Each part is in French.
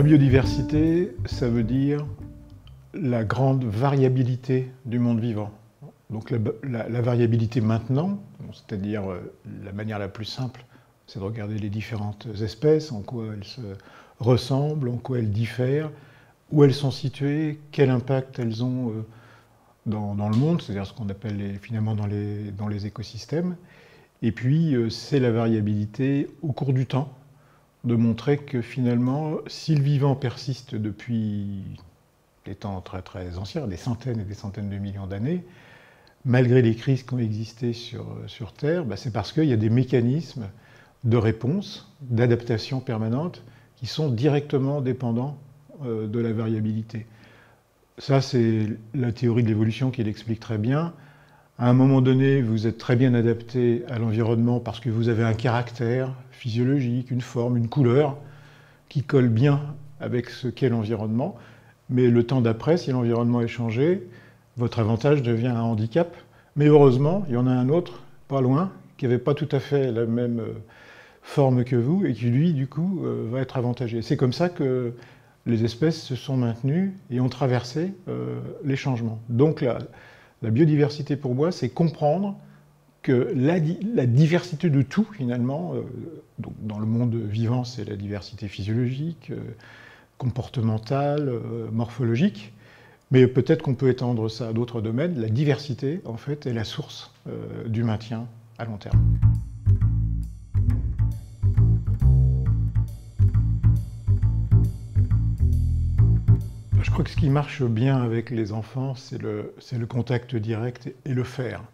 La biodiversité, ça veut dire la grande variabilité du monde vivant. Donc la variabilité maintenant, c'est-à-dire la manière la plus simple, c'est de regarder les différentes espèces, en quoi elles se ressemblent, en quoi elles diffèrent, où elles sont situées, quel impact elles ont dans le monde, c'est-à-dire ce qu'on appelle finalement dans les écosystèmes. Et puis c'est la variabilité au cours du temps, de montrer que finalement, si le vivant persiste depuis des temps très très anciens, des centaines et des centaines de millions d'années, malgré les crises qui ont existé sur Terre, c'est parce qu'il y a des mécanismes de réponse, d'adaptation permanente, qui sont directement dépendants de la variabilité. Ça, c'est la théorie de l'évolution qui l'explique très bien. À un moment donné, vous êtes très bien adapté à l'environnement parce que vous avez un caractère physiologique, une forme, une couleur qui colle bien avec ce qu'est l'environnement. Mais le temps d'après, si l'environnement est changé, votre avantage devient un handicap. Mais heureusement, il y en a un autre, pas loin, qui n'avait pas tout à fait la même forme que vous et qui, lui, du coup, va être avantagé. C'est comme ça que les espèces se sont maintenues et ont traversé les changements. Donc la biodiversité, pour moi, c'est comprendre que la diversité de tout, finalement, donc dans le monde vivant, c'est la diversité physiologique, comportementale, morphologique, mais peut-être qu'on peut étendre ça à d'autres domaines. La diversité, en fait, est la source du maintien à long terme. Je crois que ce qui marche bien avec les enfants, c'est le contact direct et le faire.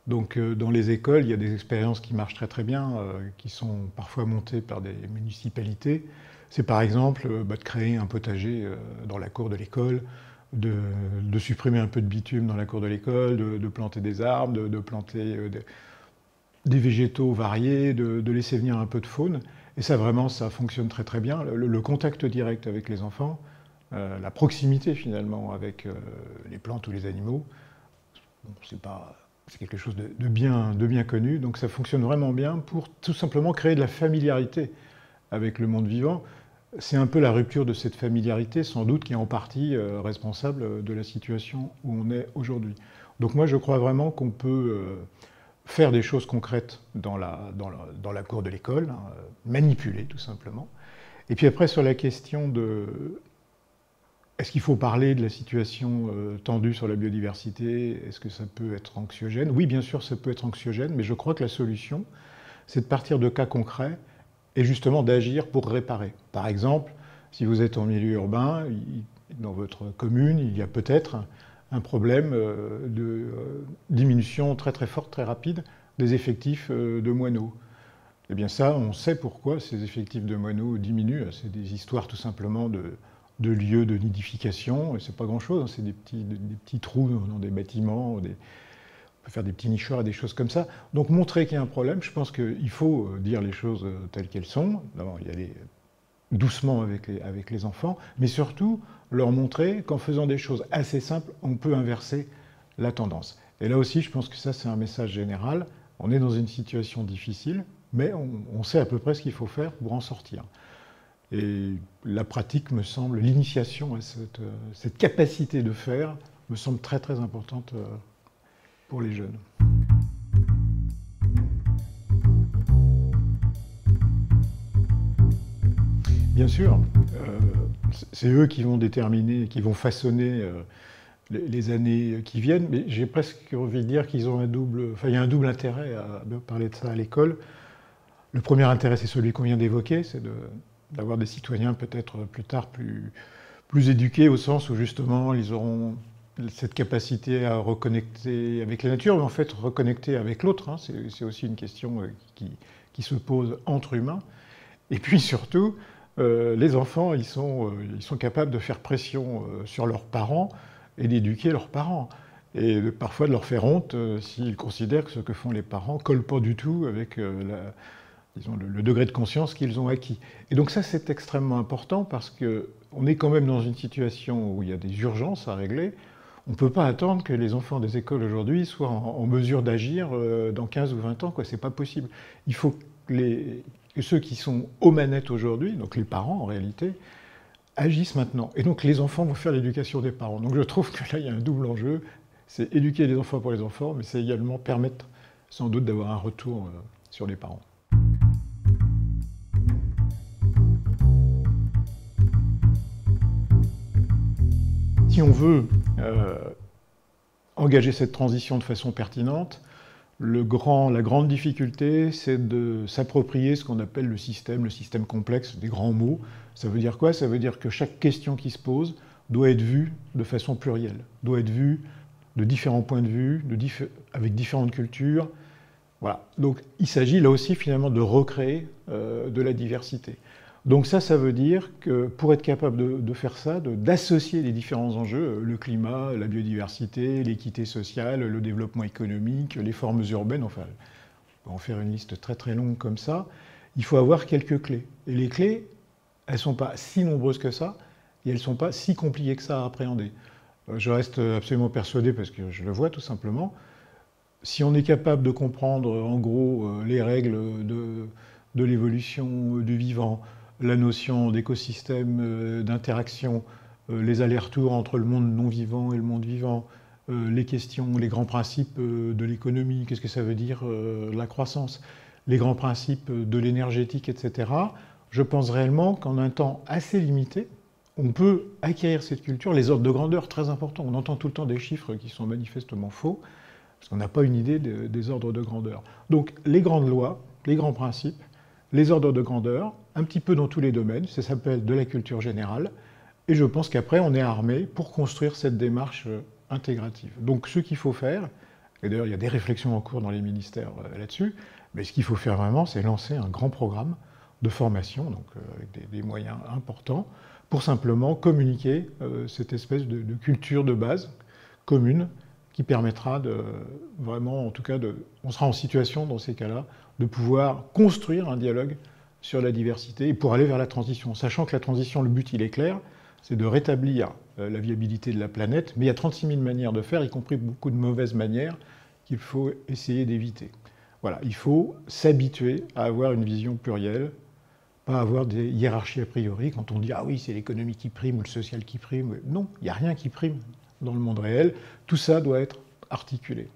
Donc dans les écoles, il y a des expériences qui marchent très très bien, qui sont parfois montées par des municipalités. C'est par exemple de créer un potager dans la cour de l'école, de supprimer un peu de bitume dans la cour de l'école, de planter des arbres, de planter des végétaux variés, de laisser venir un peu de faune. Et ça vraiment, ça fonctionne très très bien. Le contact direct avec les enfants, la proximité finalement avec les plantes ou les animaux, c'est quelque chose de bien connu, donc ça fonctionne vraiment bien pour tout simplement créer de la familiarité avec le monde vivant. C'est un peu la rupture de cette familiarité, sans doute, qui est en partie responsable de la situation où on est aujourd'hui. Donc moi, je crois vraiment qu'on peut faire des choses concrètes dans la cour de l'école, hein, manipuler tout simplement. Et puis après, sur la question de est-ce qu'il faut parler de la situation tendue sur la biodiversité? Est-ce que ça peut être anxiogène? Oui, bien sûr, ça peut être anxiogène, mais je crois que la solution, c'est de partir de cas concrets et justement d'agir pour réparer. Par exemple, si vous êtes en milieu urbain, dans votre commune, il y a peut-être un problème de diminution très très forte, très rapide des effectifs de moineaux. Eh bien ça, on sait pourquoi ces effectifs de moineaux diminuent. C'est des histoires tout simplement de lieux de nidification, et c'est pas grand-chose, hein, c'est des petits trous dans des bâtiments, on peut faire des petits nichoirs et des choses comme ça. Donc montrer qu'il y a un problème, je pense qu'il faut dire les choses telles qu'elles sont, d'abord y aller doucement avec les enfants, mais surtout leur montrer qu'en faisant des choses assez simples, on peut inverser la tendance. Et là aussi, je pense que ça, c'est un message général. On est dans une situation difficile, mais on sait à peu près ce qu'il faut faire pour en sortir. Et la pratique me semble, l'initiation à cette capacité de faire, me semble très très importante pour les jeunes. Bien sûr, c'est eux qui vont déterminer, qui vont façonner les années qui viennent, mais j'ai presque envie de dire qu'ils ont il y a un double intérêt à parler de ça à l'école. Le premier intérêt, c'est celui qu'on vient d'évoquer, c'est d'avoir des citoyens peut-être plus tard plus éduqués, au sens où justement ils auront cette capacité à reconnecter avec la nature, mais en fait reconnecter avec l'autre, hein, c'est aussi une question qui se pose entre humains. Et puis surtout, les enfants, ils sont capables de faire pression sur leurs parents et d'éduquer leurs parents. Et parfois de leur faire honte s'ils considèrent que ce que font les parents ne colle pas du tout avec disons, le degré de conscience qu'ils ont acquis. Et donc ça, c'est extrêmement important parce qu'on est quand même dans une situation où il y a des urgences à régler. On ne peut pas attendre que les enfants des écoles aujourd'hui soient en mesure d'agir dans 15 ou 20 ans. Ce n'est pas possible. Il faut que ceux qui sont aux manettes aujourd'hui, donc les parents en réalité, agissent maintenant. Et donc les enfants vont faire l'éducation des parents. Donc je trouve que là, il y a un double enjeu. C'est éduquer les enfants pour les enfants, mais c'est également permettre sans doute d'avoir un retour sur les parents. Si on veut engager cette transition de façon pertinente, la grande difficulté, c'est de s'approprier ce qu'on appelle le système complexe, des grands mots. Ça veut dire quoi? Ça veut dire que chaque question qui se pose doit être vue de façon plurielle, doit être vue de différents points de vue, avec différentes cultures. Voilà. Donc il s'agit là aussi finalement de recréer de la diversité. Donc ça veut dire que pour être capable de faire ça, d'associer les différents enjeux, le climat, la biodiversité, l'équité sociale, le développement économique, les formes urbaines, enfin, on peut en faire une liste très très longue comme ça, il faut avoir quelques clés. Et les clés, elles ne sont pas si nombreuses que ça, et elles ne sont pas si compliquées que ça à appréhender. Je reste absolument persuadé, parce que je le vois tout simplement, si on est capable de comprendre en gros les règles de l'évolution du vivant, la notion d'écosystème, d'interaction, les allers-retours entre le monde non-vivant et le monde vivant, les questions, les grands principes de l'économie, qu'est-ce que ça veut dire la croissance, les grands principes de l'énergétique, etc. Je pense réellement qu'en un temps assez limité, on peut acquérir cette culture, les ordres de grandeur très importants. On entend tout le temps des chiffres qui sont manifestement faux, parce qu'on n'a pas une idée des ordres de grandeur. Donc les grandes lois, les grands principes, les ordres de grandeur, un petit peu dans tous les domaines, ça s'appelle de la culture générale, et je pense qu'après on est armé pour construire cette démarche intégrative. Donc ce qu'il faut faire, et d'ailleurs il y a des réflexions en cours dans les ministères là-dessus, mais ce qu'il faut faire vraiment, c'est lancer un grand programme de formation, donc avec des moyens importants, pour simplement communiquer cette espèce de culture de base commune qui permettra de vraiment, en tout cas, on sera en situation dans ces cas-là de pouvoir construire un dialogue sur la diversité et pour aller vers la transition, sachant que la transition, le but il est clair, c'est de rétablir la viabilité de la planète, mais il y a 36 000 manières de faire, y compris beaucoup de mauvaises manières qu'il faut essayer d'éviter. Voilà, il faut s'habituer à avoir une vision plurielle, pas avoir des hiérarchies a priori, quand on dit « ah oui, c'est l'économie qui prime ou le social qui prime ». Non, il n'y a rien qui prime dans le monde réel. Tout ça doit être articulé.